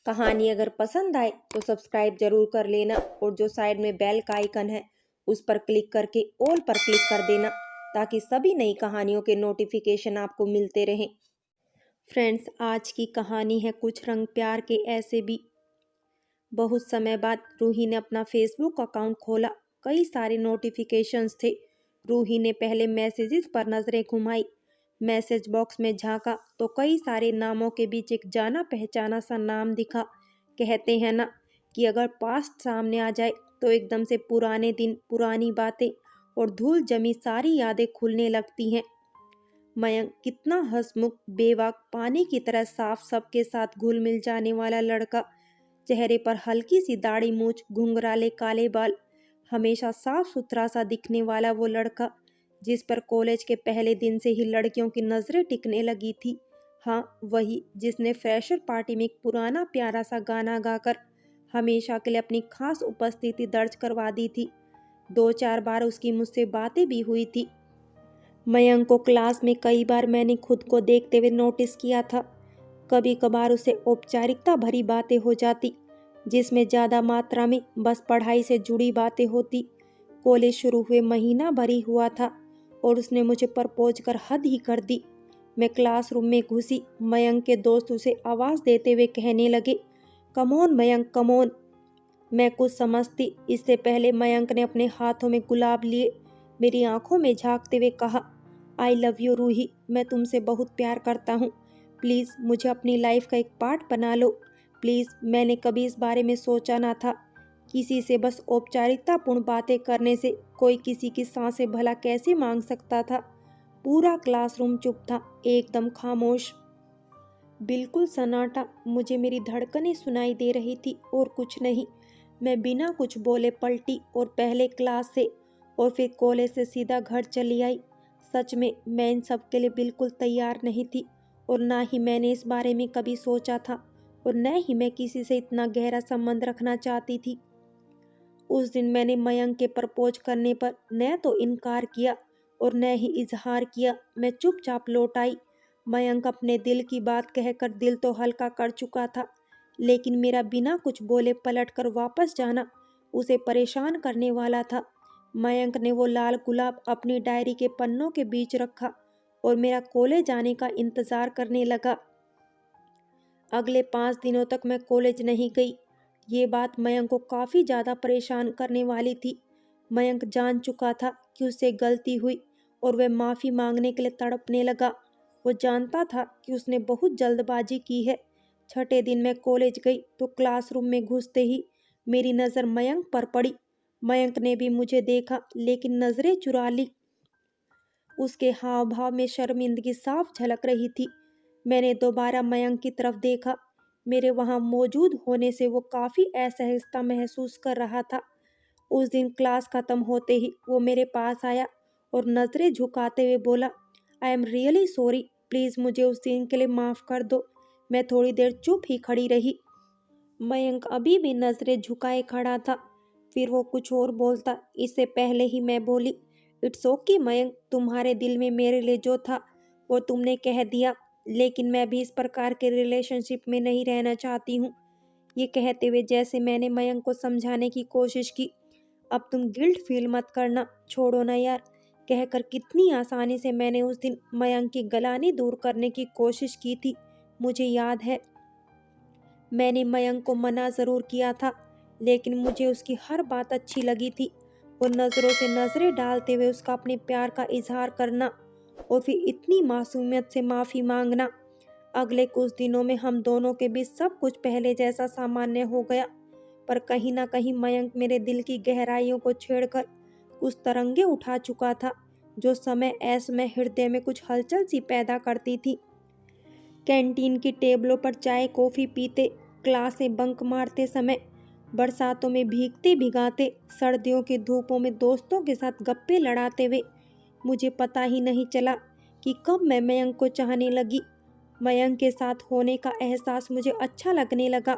कहानी अगर पसंद आए तो सब्सक्राइब जरूर कर लेना और जो साइड में बेल का आइकन है उस पर क्लिक करके ऑल पर क्लिक कर देना ताकि सभी नई कहानियों के नोटिफिकेशन आपको मिलते रहें। फ्रेंड्स, आज की कहानी है कुछ रंग प्यार के ऐसे भी। बहुत समय बाद रूही ने अपना फेसबुक अकाउंट खोला। कई सारे नोटिफिकेशंस थे। रूही ने पहले मैसेजेस पर नजरें घुमाई। मैसेज बॉक्स में झांका तो कई सारे नामों के बीच एक जाना पहचाना सा नाम दिखा। कहते हैं ना कि अगर पास्ट सामने आ जाए तो एकदम से पुराने दिन, पुरानी बातें और धूल जमी सारी यादें खुलने लगती हैं। मयंक कितना हंसमुख, बेबाक, पानी की तरह साफ, सबके साथ घुल मिल जाने वाला लड़का। चेहरे पर हल्की सी दाढ़ी, मूछ, घुंघराले काले बाल, हमेशा साफ सुथरा सा दिखने वाला वो लड़का जिस पर कॉलेज के पहले दिन से ही लड़कियों की नजरें टिकने लगी थी। हाँ, वही जिसने फ्रेशर पार्टी में एक पुराना प्यारा सा गाना गाकर हमेशा के लिए अपनी खास उपस्थिति दर्ज करवा दी थी। 2-4 बार उसकी मुझसे बातें भी हुई थी। मयंक को क्लास में कई बार मैंने खुद को देखते हुए नोटिस किया था। कभी कभार उसे औपचारिकता भरी बातें हो जाती जिसमें ज़्यादा मात्रा में बस पढ़ाई से जुड़ी बातें होती। कॉलेज शुरू हुए महीना भर ही हुआ था और उसने मुझे प्रपोज कर हद ही कर दी। मैं क्लासरूम में घुसी। मयंक के दोस्त उसे आवाज़ देते हुए कहने लगे, कमोन मयंक कमोन। मैं कुछ समझती इससे पहले मयंक ने अपने हाथों में गुलाब लिए मेरी आंखों में झांकते हुए कहा, आई लव यू रूही, मैं तुमसे बहुत प्यार करता हूँ। प्लीज़ मुझे अपनी लाइफ का एक पार्ट बना लो। प्लीज़, मैंने कभी इस बारे में सोचा ना था। किसी से बस औपचारिकतापूर्ण बातें करने से कोई किसी की सांसें भला कैसे मांग सकता था। पूरा क्लासरूम चुप था, एकदम खामोश, बिल्कुल सन्नाटा। मुझे मेरी धड़कनें सुनाई दे रही थी और कुछ नहीं। मैं बिना कुछ बोले पलटी और पहले क्लास से और फिर कॉलेज से सीधा घर चली आई। सच में मैं इन सब के लिए बिल्कुल तैयार नहीं थी और ना ही मैंने इस बारे में कभी सोचा था और न ही मैं किसी से इतना गहरा संबंध रखना चाहती थी। उस दिन मैंने मयंक के प्रपोज करने पर न तो इनकार किया और न ही इजहार किया। मैं चुपचाप लौट आई। मयंक अपने दिल की बात कहकर दिल तो हल्का कर चुका था, लेकिन मेरा बिना कुछ बोले पलटकर वापस जाना उसे परेशान करने वाला था। मयंक ने वो लाल गुलाब अपनी डायरी के पन्नों के बीच रखा और मेरा कॉलेज आने का इंतजार करने लगा। अगले 5 दिनों तक मैं कॉलेज नहीं गई। ये बात मयंक को काफ़ी ज़्यादा परेशान करने वाली थी। मयंक जान चुका था कि उससे गलती हुई और वह माफ़ी मांगने के लिए तड़पने लगा। वो जानता था कि उसने बहुत जल्दबाजी की है। छठे दिन मैं कॉलेज गई तो क्लासरूम में घुसते ही मेरी नज़र मयंक पर पड़ी। मयंक ने भी मुझे देखा, लेकिन नज़रें चुरा ली। उसके हाव भाव में शर्मिंदगी साफ झलक रही थी। मैंने दोबारा मयंक की तरफ देखा। मेरे वहाँ मौजूद होने से वो काफ़ी असहजता महसूस कर रहा था। उस दिन क्लास खत्म होते ही वो मेरे पास आया और नज़रें झुकाते हुए बोला, I am really sorry, please मुझे उस दिन के लिए माफ़ कर दो। मैं थोड़ी देर चुप ही खड़ी रही। मयंक अभी भी नज़रें झुकाए खड़ा था। फिर वो कुछ और बोलता, इससे पहले ही मैं बोली, इट्स ओके मयंक, तुम्हारे दिल में मेरे लिए जो था वो तुमने कह दिया, लेकिन मैं भी इस प्रकार के रिलेशनशिप में नहीं रहना चाहती हूँ। ये कहते हुए जैसे मैंने मयंक को समझाने की कोशिश की, अब तुम गिल्ट फील मत करना, छोड़ो ना यार, कहकर कितनी आसानी से मैंने उस दिन मयंक की गलानी दूर करने की कोशिश की थी। मुझे याद है मैंने मयंक को मना ज़रूर किया था, लेकिन मुझे उसकी हर बात अच्छी लगी थी। वो नज़रों से नज़रें डालते हुए उसका अपने प्यार का इजहार करना और फिर इतनी मासूमियत से माफ़ी मांगना। अगले कुछ दिनों में हम दोनों के बीच सब कुछ पहले जैसा सामान्य हो गया, पर कहीं ना कहीं मयंक मेरे दिल की गहराइयों को छेड़कर कुछ तरंगे उठा चुका था जो समय असमय हृदय में कुछ हलचल सी पैदा करती थी। कैंटीन की टेबलों पर चाय कॉफ़ी पीते, क्लासें बंक मारते समय, बरसातों में भीगते भिगाते, सर्दियों की धूपों में दोस्तों के साथ गप्पे लड़ाते हुए मुझे पता ही नहीं चला कि कब मैं मयंक को चाहने लगी। मयंक के साथ होने का एहसास मुझे अच्छा लगने लगा,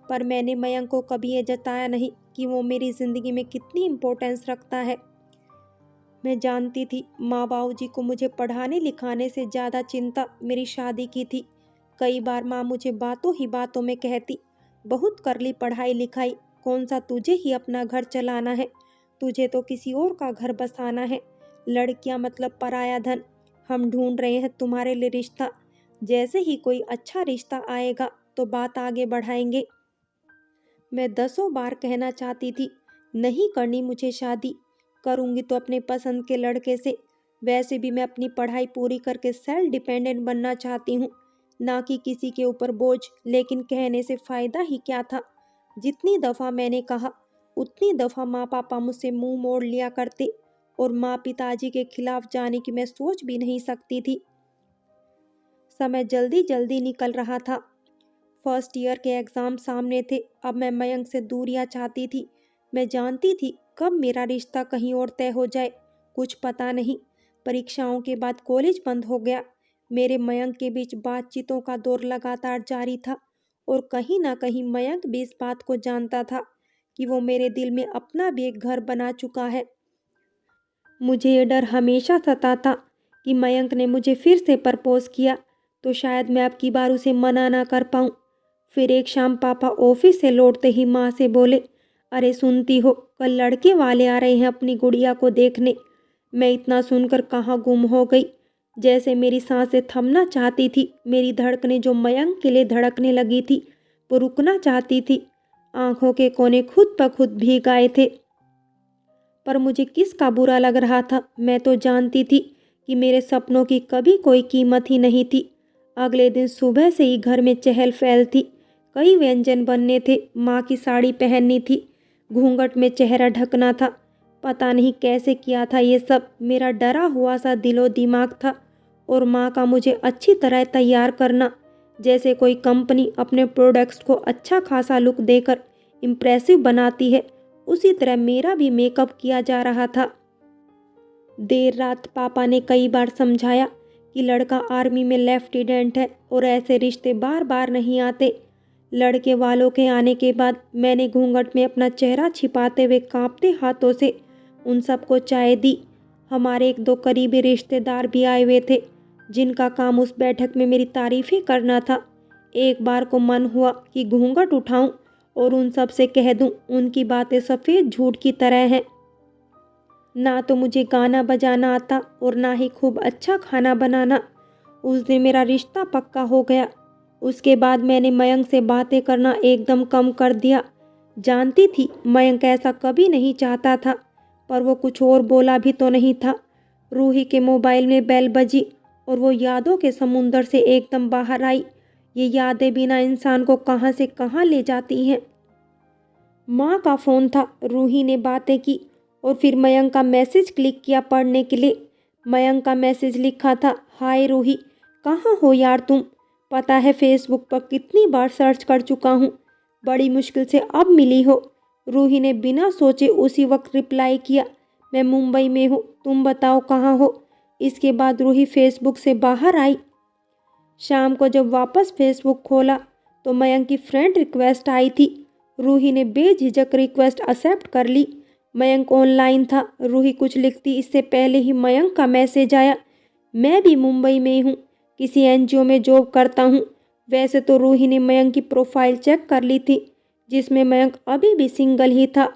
पर मैंने मयंक को कभी ये जताया नहीं कि वो मेरी ज़िंदगी में कितनी इम्पोर्टेंस रखता है। मैं जानती थी माँ बाबू जी को मुझे पढ़ाने लिखाने से ज़्यादा चिंता मेरी शादी की थी। कई बार माँ मुझे बातों ही बातों में कहती, बहुत कर ली पढ़ाई लिखाई, कौन सा तुझे ही अपना घर चलाना है, तुझे तो किसी और का घर बसाना है। लड़कियां मतलब पराया धन। हम ढूंढ रहे हैं तुम्हारे लिए रिश्ता, जैसे ही कोई अच्छा रिश्ता आएगा तो बात आगे बढ़ाएंगे। मैं 10 बार कहना चाहती थी, नहीं करनी मुझे शादी, करूँगी तो अपने पसंद के लड़के से। वैसे भी मैं अपनी पढ़ाई पूरी करके सेल्फ डिपेंडेंट बनना चाहती हूँ, ना कि किसी के ऊपर बोझ। लेकिन कहने से फ़ायदा ही क्या था। जितनी दफ़ा मैंने कहा उतनी दफ़ा माँ पापा मुझसे मुंह मोड़ लिया करते, और माँ पिताजी के खिलाफ जाने की मैं सोच भी नहीं सकती थी। समय जल्दी जल्दी निकल रहा था। फर्स्ट ईयर के एग्ज़ाम सामने थे। अब मैं मयंक से दूरियां चाहती थी। मैं जानती थी कब मेरा रिश्ता कहीं और तय हो जाए, कुछ पता नहीं। परीक्षाओं के बाद कॉलेज बंद हो गया। मेरे मयंक के बीच बातचीतों का दौर लगातार जारी था, और कहीं ना कहीं मयंक भी इस बात को जानता था कि वो मेरे दिल में अपना भी एक घर बना चुका है। मुझे ये डर हमेशा सताता कि मयंक ने मुझे फिर से प्रपोज किया तो शायद मैं अब की बार उसे मना ना कर पाऊँ। फिर एक शाम पापा ऑफिस से लौटते ही माँ से बोले, अरे सुनती हो, कल लड़के वाले आ रहे हैं अपनी गुड़िया को देखने। मैं इतना सुनकर कहाँ गुम हो गई। जैसे मेरी सांसें थमना चाहती थी। मेरी धड़कनें जो मयंक के लिए धड़कने लगी थी वो रुकना चाहती थी। आंखों के कोने खुद ब खुद भीग आए थे। पर मुझे किसका बुरा लग रहा था। मैं तो जानती थी कि मेरे सपनों की कभी कोई कीमत ही नहीं थी। अगले दिन सुबह से ही घर में चहल पहल थी। कई व्यंजन बनने थे। माँ की साड़ी पहननी थी, घूंघट में चेहरा ढकना था। पता नहीं कैसे किया था ये सब। मेरा डरा हुआ सा दिलो दिमाग था, और माँ का मुझे अच्छी तरह तैयार करना। जैसे कोई कंपनी अपने प्रोडक्ट्स को अच्छा खासा लुक देकर इम्प्रेसिव बनाती है, उसी तरह मेरा भी मेकअप किया जा रहा था। देर रात पापा ने कई बार समझाया कि लड़का आर्मी में लेफ्टिनेंट है और ऐसे रिश्ते बार बार नहीं आते। लड़के वालों के आने के बाद मैंने घूंघट में अपना चेहरा छिपाते हुए कांपते हाथों से उन सबको चाय दी। हमारे एक दो करीबी रिश्तेदार भी आए हुए थे, जिनका काम उस बैठक में मेरी तारीफें करना था। एक बार को मन हुआ कि घूंघट उठाऊं और उन सब से कह दूं उनकी बातें सफ़ेद झूठ की तरह हैं। ना तो मुझे गाना बजाना आता और ना ही खूब अच्छा खाना बनाना। उस दिन मेरा रिश्ता पक्का हो गया। उसके बाद मैंने मयंक से बातें करना एकदम कम कर दिया। जानती थी मयंक ऐसा कभी नहीं चाहता था, पर वो कुछ और बोला भी तो नहीं था। रूही के मोबाइल में बेल बजी और वो यादों के समुंदर से एकदम बाहर आई। ये यादें बिना इंसान को कहाँ से कहाँ ले जाती हैं। माँ का फ़ोन था। रूही ने बातें की और फिर मयंक का मैसेज क्लिक किया पढ़ने के लिए। मयंक का मैसेज लिखा था, हाय रूही, कहाँ हो यार तुम? पता है फेसबुक पर कितनी बार सर्च कर चुका हूँ, बड़ी मुश्किल से अब मिली हो। रूही ने बिना सोचे उसी वक्त रिप्लाई किया, मैं मुंबई में हूँ, तुम बताओ कहाँ हो? इसके बाद रूही फेसबुक से बाहर आई। शाम को जब वापस फेसबुक खोला तो मयंक की फ्रेंड रिक्वेस्ट आई थी। रूही ने बेझिझक रिक्वेस्ट एक्सेप्ट कर ली। मयंक ऑनलाइन था। रूही कुछ लिखती इससे पहले ही मयंक का मैसेज आया, मैं भी मुंबई में हूँ, किसी एनजीओ में जॉब करता हूँ। वैसे तो रूही ने मयंक की प्रोफाइल चेक कर ली थी, जिसमें मयंक अभी भी सिंगल ही था,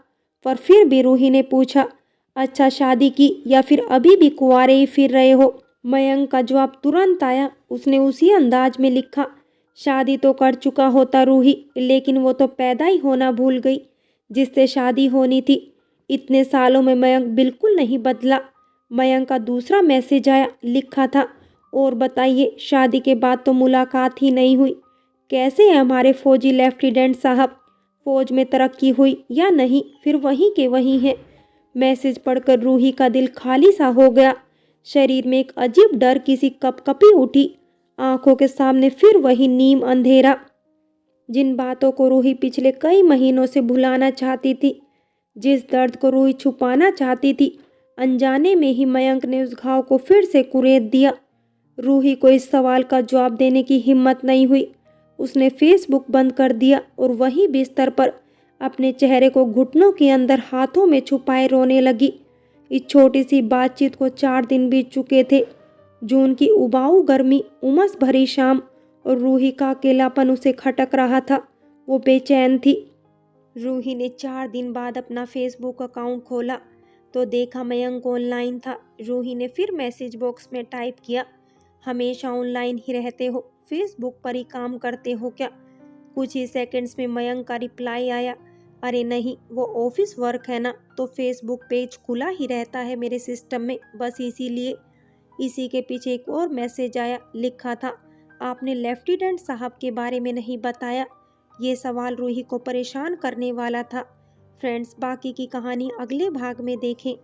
पर फिर भी रूही ने पूछा, अच्छा शादी की या फिर अभी भी कुंवारे ही फिर रहे हो? मयंक का जवाब तुरंत आया। उसने उसी अंदाज में लिखा, शादी तो कर चुका होता रूही, लेकिन वो तो पैदा ही होना भूल गई जिससे शादी होनी थी। इतने सालों में मयंक बिल्कुल नहीं बदला। मयंक का दूसरा मैसेज आया, लिखा था, और बताइए शादी के बाद तो मुलाकात ही नहीं हुई, कैसे हैं हमारे फौजी लेफ्टिनेंट साहब? फौज में तरक्की हुई या नहीं, फिर वहीं के वहीं हैं। मैसेज पढ़कर रूही का दिल खाली सा हो गया। शरीर में एक अजीब डर की कपकपी उठी। आंखों के सामने फिर वही नीम अंधेरा। जिन बातों को रूही पिछले कई महीनों से भुलाना चाहती थी, जिस दर्द को रूही छुपाना चाहती थी, अनजाने में ही मयंक ने उस घाव को फिर से कुरेद दिया। रूही को इस सवाल का जवाब देने की हिम्मत नहीं हुई। उसने फेसबुक बंद कर दिया और वहीं बिस्तर पर अपने चेहरे को घुटनों के अंदर हाथों में छुपाए रोने लगी। इस छोटी सी बातचीत को 4 दिन बीत चुके थे। जून की उबाऊ गर्मी, उमस भरी शाम और रूही का अकेलापन उसे खटक रहा था। वो बेचैन थी। रूही ने 4 दिन बाद अपना फेसबुक अकाउंट खोला तो देखा मयंक ऑनलाइन था। रूही ने फिर मैसेज बॉक्स में टाइप किया, हमेशा ऑनलाइन ही रहते हो, फेसबुक पर ही काम करते हो क्या? कुछ ही सेकंड्स में मयंक का रिप्लाई आया, अरे नहीं, वो ऑफिस वर्क है ना, तो फेसबुक पेज खुला ही रहता है मेरे सिस्टम में, बस इसीलिए। इसी के पीछे एक और मैसेज आया, लिखा था, आपने लेफ्टिनेंट साहब के बारे में नहीं बताया। ये सवाल रूही को परेशान करने वाला था। फ्रेंड्स, बाकी की कहानी अगले भाग में देखें।